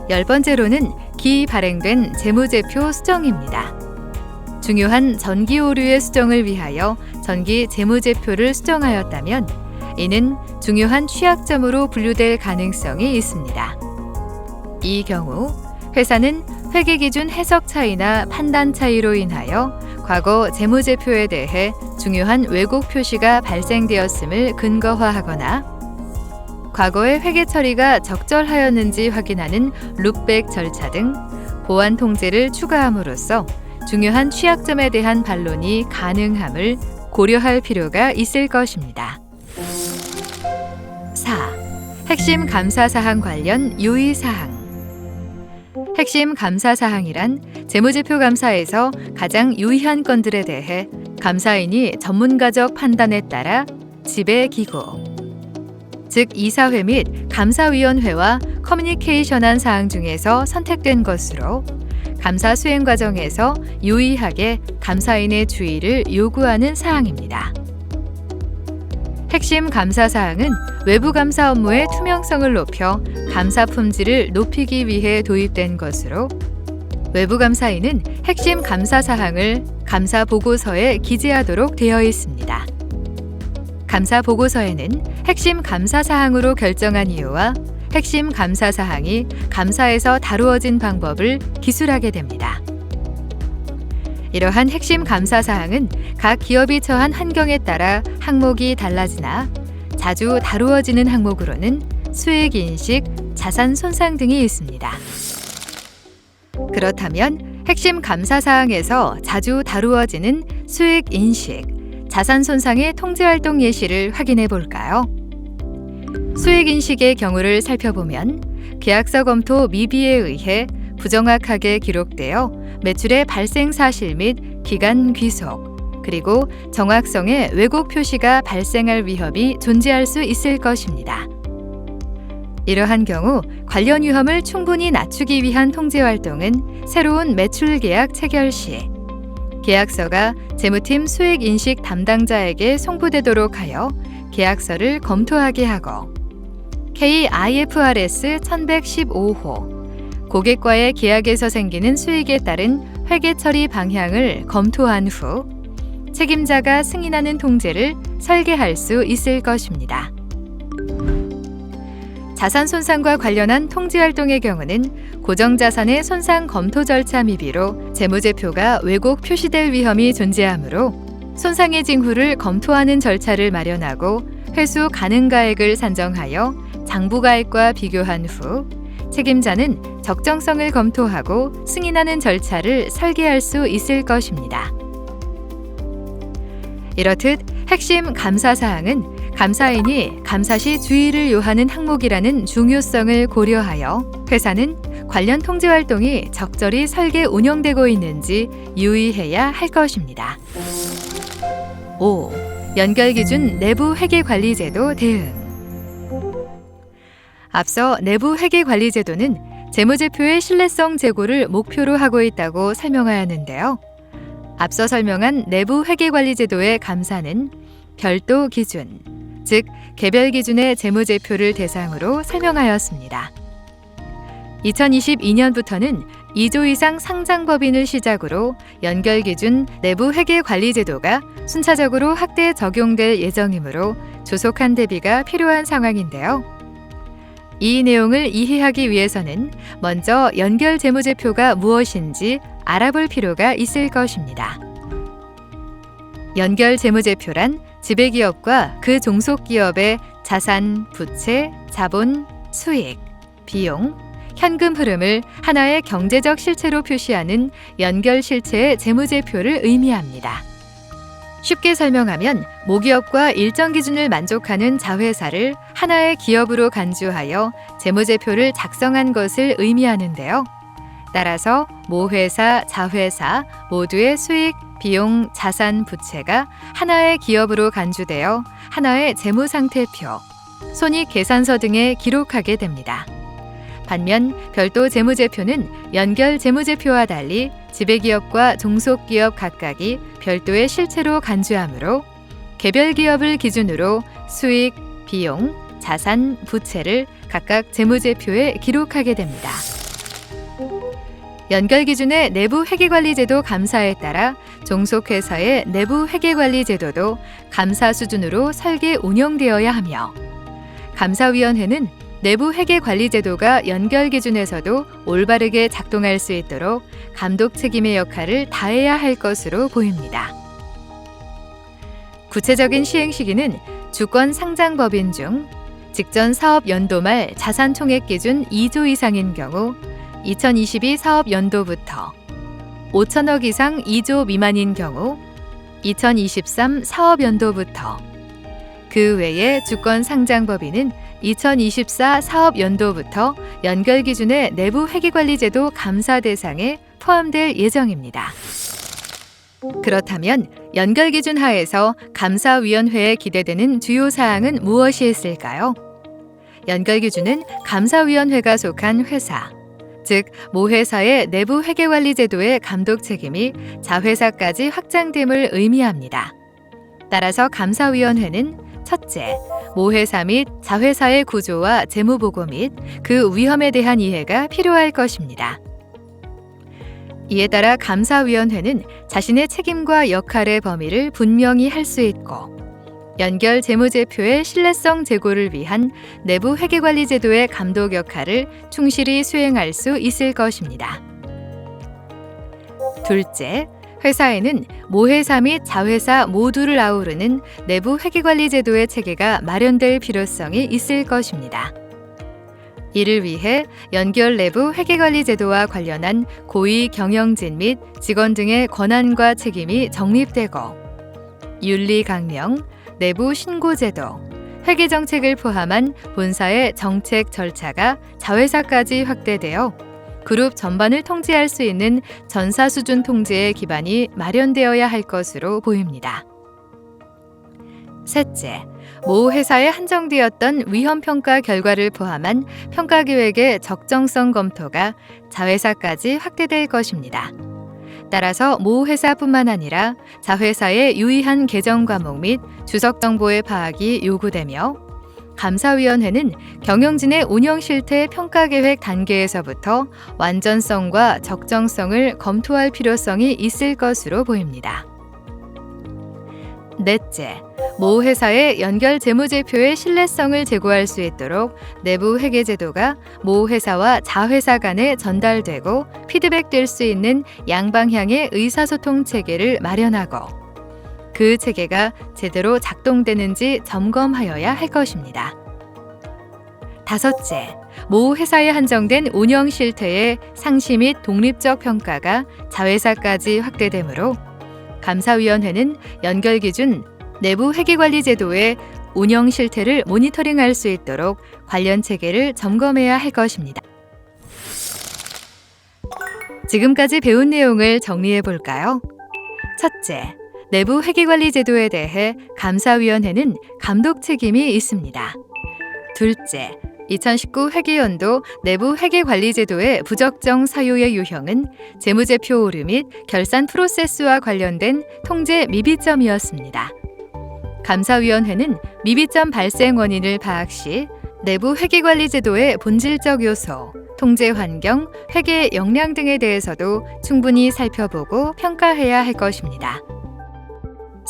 열 번째로는 기 발행된 재무제표 수정입니다. 중요한 전기 오류의 수정을 위하여 전기 재무제표를 수정하였다면 이는 중요한 취약점으로 분류될 가능성이 있습니다. 이 경우 회사는 회계기준 해석 차이나 판단 차이로 인하여 과거 재무제표에 대해 중요한 왜곡 표시가 발생되었음을 근거화하거나 과거의 회계 처리가 적절하였는지 확인하는 룩백 절차 등 보완 통제를 추가함으로써 중요한 취약점에 대한 반론이 가능함을 고려할 필요가 있을 것입니다. 핵심 감사사항 관련 유의사항. 핵심 감사사항이란 재무제표 감사에서 가장 유의한 건들에 대해 감사인이 전문가적 판단에 따라 지배기구, 즉 이사회 및 감사위원회와 커뮤니케이션한 사항 중에서 선택된 것으로 감사 수행 과정에서 유의하게 감사인의 주의를 요구하는 사항입니다. 핵심 감사 사항은 외부 감사 업무의 투명성을 높여 감사 품질을 높이기 위해 도입된 것으로 외부 감사인은 핵심 감사 사항을 감사 보고서에 기재하도록 되어 있습니다. 감사 보고서에는 핵심 감사 사항으로 결정한 이유와 핵심 감사 사항이 감사에서 다루어진 방법을 기술하게 됩니다. 이러한 핵심 감사 사항은 각 기업이 처한 환경에 따라 항목이 달라지나 자주 다루어지는 항목으로는 수익 인식, 자산 손상 등이 있습니다. 그렇다면 핵심 감사 사항에서 자주 다루어지는 수익 인식, 자산 손상의 통제 활동 예시를 확인해 볼까요? 수익 인식의 경우를 살펴보면 계약서 검토 미비에 의해 부정확하게 기록되어 매출의 발생 사실 및 기간 귀속, 그리고 정확성의 왜곡 표시가 발생할 위험이 존재할 수 있을 것입니다. 이러한 경우 관련 위험을 충분히 낮추기 위한 통제 활동은 새로운 매출 계약 체결 시 계약서가 재무팀 수익 인식 담당자에게 송부되도록 하여 계약서를 검토하게 하고 K-IFRS 1115호 고객과의 계약에서 생기는 수익에 따른 회계 처리 방향을 검토한 후 책임자가 승인하는 통제를 설계할 수 있을 것입니다. 자산 손상과 관련한 통지 활동의 경우는 고정자산의 손상 검토 절차 미비로 재무제표가 왜곡 표시될 위험이 존재하므로 손상의 징후를 검토하는 절차를 마련하고 회수 가능가액을 산정하여 장부가액과 비교한 후 책임자는 적정성을 검토하고 승인하는 절차를 설계할 수 있을 것입니다. 이렇듯 핵심 감사 사항은 감사인이 감사 시 주의를 요하는 항목이라는 중요성을 고려하여 회사는 관련 통제 활동이 적절히 설계 운영되고 있는지 유의해야 할 것입니다. 5. 연결기준 내부 회계관리제도 대응. 앞서 내부 회계관리제도는 재무제표의 신뢰성 제고를 목표로 하고 있다고 설명하였는데요. 앞서 설명한 내부 회계관리제도의 감사는 별도 기준, 즉 개별 기준의 재무제표를 대상으로 설명하였습니다. 2022년부터는 2조 이상 상장법인을 시작으로 연결기준 내부 회계관리제도가 순차적으로 확대 적용될 예정이므로 조속한 대비가 필요한 상황인데요. 이 내용을 이해하기 위해서는 먼저 연결 재무제표가 무엇인지 알아볼 필요가 있을 것입니다. 연결 재무제표란 지배기업과 그 종속기업의 자산, 부채, 자본, 수익, 비용, 현금 흐름을 하나의 경제적 실체로 표시하는 연결 실체의 재무제표를 의미합니다. 쉽게 설명하면 모기업과 일정 기준을 만족하는 자회사를 하나의 기업으로 간주하여 재무제표를 작성한 것을 의미하는데요. 따라서 모회사, 자회사 모두의 수익, 비용, 자산, 부채가 하나의 기업으로 간주되어 하나의 재무상태표, 손익계산서 등에 기록하게 됩니다. 반면 별도 재무제표는 연결 재무제표와 달리 지배기업과 종속기업 각각이 별도의 실체로 간주하므로 개별 기업을 기준으로 수익, 비용, 자산, 부채를 각각 재무제표에 기록하게 됩니다. 연결 기준의 내부 회계관리제도 감사에 따라 종속회사의 내부 회계관리제도도 감사 수준으로 설계 운영되어야 하며 감사위원회는 내부 회계관리제도가 연결 기준에서도 올바르게 작동할 수 있도록 감독 책임의 역할을 다해야 할 것으로 보입니다. 구체적인 시행 시기는 주권 상장법인 중 직전 사업 연도 말 자산 총액 기준 2조 이상인 경우 2022 사업 연도부터 5천억 이상 2조 미만인 경우 2023 사업 연도부터 그 외에 주권 상장법인은 2024 사업 연도부터 연결 기준의 내부 회계관리제도 감사 대상에 포함될 예정입니다. 그렇다면 연결 기준 하에서 감사위원회에 기대되는 주요 사항은 무엇이 있을까요? 연결 기준은 감사위원회가 속한 회사, 즉 모 회사의 내부 회계관리 제도의 감독 책임이 자회사까지 확장됨을 의미합니다. 따라서 감사위원회는 첫째, 모 회사 및 자회사의 구조와 재무보고 및 그 위험에 대한 이해가 필요할 것입니다. 이에 따라 감사위원회는 자신의 책임과 역할의 범위를 분명히 할 수 있고 연결 재무제표의 신뢰성 제고를 위한 내부 회계관리 제도의 감독 역할을 충실히 수행할 수 있을 것입니다. 둘째, 회사에는 모 회사 및 자회사 모두를 아우르는 내부 회계관리 제도의 체계가 마련될 필요성이 있을 것입니다. 이를 위해 연결 내부 회계관리 제도와 관련한 고위 경영진 및 직원 등의 권한과 책임이 정립되고 윤리 강령, 내부 신고 제도, 회계 정책을 포함한 본사의 정책 절차가 자회사까지 확대되어 그룹 전반을 통제할 수 있는 전사 수준 통제의 기반이 마련되어야 할 것으로 보입니다. 셋째, 모 회사에 한정되었던 위험평가 결과를 포함한 평가계획의 적정성 검토가 자회사까지 확대될 것입니다. 따라서 모 회사뿐만 아니라 자회사의 유의한 개정 과목 및 주석 정보의 파악이 요구되며 감사위원회는 경영진의 운영 실태 평가 계획 단계에서부터 완전성과 적정성을 검토할 필요성이 있을 것으로 보입니다. 넷째, 모 회사의 연결 재무제표의 신뢰성을 제고할 수 있도록 내부 회계제도가 모 회사와 자회사 간에 전달되고 피드백될 수 있는 양방향의 의사소통 체계를 마련하고 그 체계가 제대로 작동되는지 점검하여야 할 것입니다. 다섯째, 모 회사에 한정된 운영 실태의 상시 및 독립적 평가가 자회사까지 확대되므로 감사위원회는 연결 기준 내부 회계관리 제도의 운영 실태를 모니터링할 수 있도록 관련 체계를 점검해야 할 것입니다. 지금까지 배운 내용을 정리해 볼까요? 첫째, 내부 회계관리 제도에 대해 감사위원회는 감독 책임이 있습니다. 둘째, 2019 회계연도 내부 회계관리제도의 부적정 사유의 유형은 재무제표 오류 및 결산 프로세스와 관련된 통제 미비점이었습니다. 감사위원회는 미비점 발생 원인을 파악 시 내부 회계관리제도의 본질적 요소, 통제 환경, 회계 역량 등에 대해서도 충분히 살펴보고 평가해야 할 것입니다.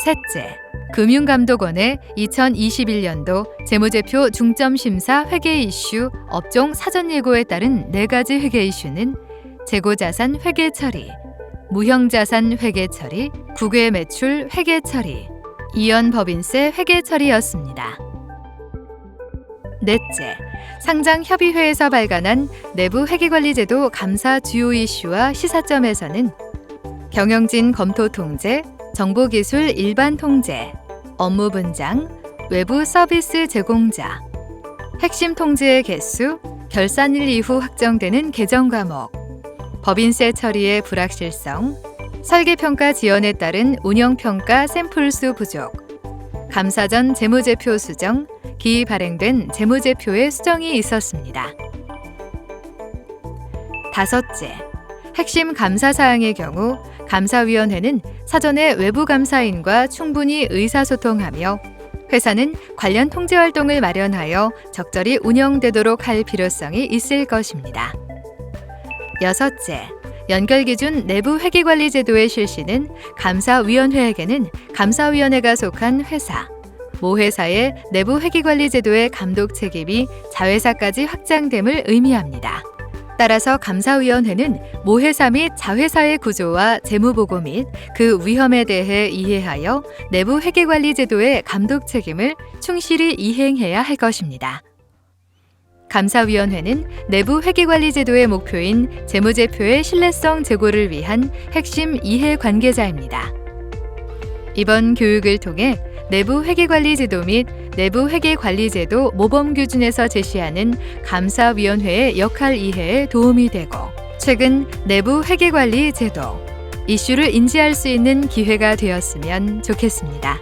셋째, 금융감독원의 2021년도 재무제표 중점심사 회계 이슈 업종 사전예고에 따른 4가지 회계 이슈는 재고자산 회계 처리, 무형자산 회계 처리, 국외 매출 회계 처리, 이연 법인세 회계 처리였습니다. 넷째, 상장협의회에서 발간한 내부 회계관리제도 감사 주요 이슈와 시사점에서는 경영진 검토 통제, 정보기술 일반 통제, 업무 분장, 외부 서비스 제공자, 핵심 통제의 개수, 결산일 이후 확정되는 개정 과목, 법인세 처리의 불확실성, 설계평가 지연에 따른 운영평가 샘플수 부족, 감사 전 재무제표 수정, 기이 발행된 재무제표의 수정이 있었습니다. 다섯째, 핵심 감사 사항의 경우 감사위원회는 사전에 외부 감사인과 충분히 의사소통하며 회사는 관련 통제 활동을 마련하여 적절히 운영되도록 할 필요성이 있을 것입니다. 여섯째, 연결기준 내부 회계관리 제도의 실시는 감사위원회에게는 감사위원회가 속한 회사, 모 회사의 내부 회계관리 제도의 감독 책임이 자회사까지 확장됨을 의미합니다. 따라서 감사위원회는 모 회사 및 자회사의 구조와 재무보고 및 그 위험에 대해 이해하여 내부 회계관리 제도의 감독 책임을 충실히 이행해야 할 것입니다. 감사위원회는 내부 회계관리 제도의 목표인 재무제표의 신뢰성 제고를 위한 핵심 이해 관계자입니다. 이번 교육을 통해 내부 회계관리 제도 및 내부 회계관리제도 모범규준에서 제시하는 감사위원회의 역할 이해에 도움이 되고, 최근 내부 회계관리 제도, 이슈를 인지할 수 있는 기회가 되었으면 좋겠습니다.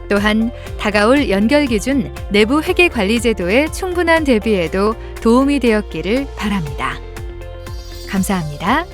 또한 다가올 연결기준 내부 회계관리제도의 충분한 대비에도 도움이 되었기를 바랍니다. 감사합니다.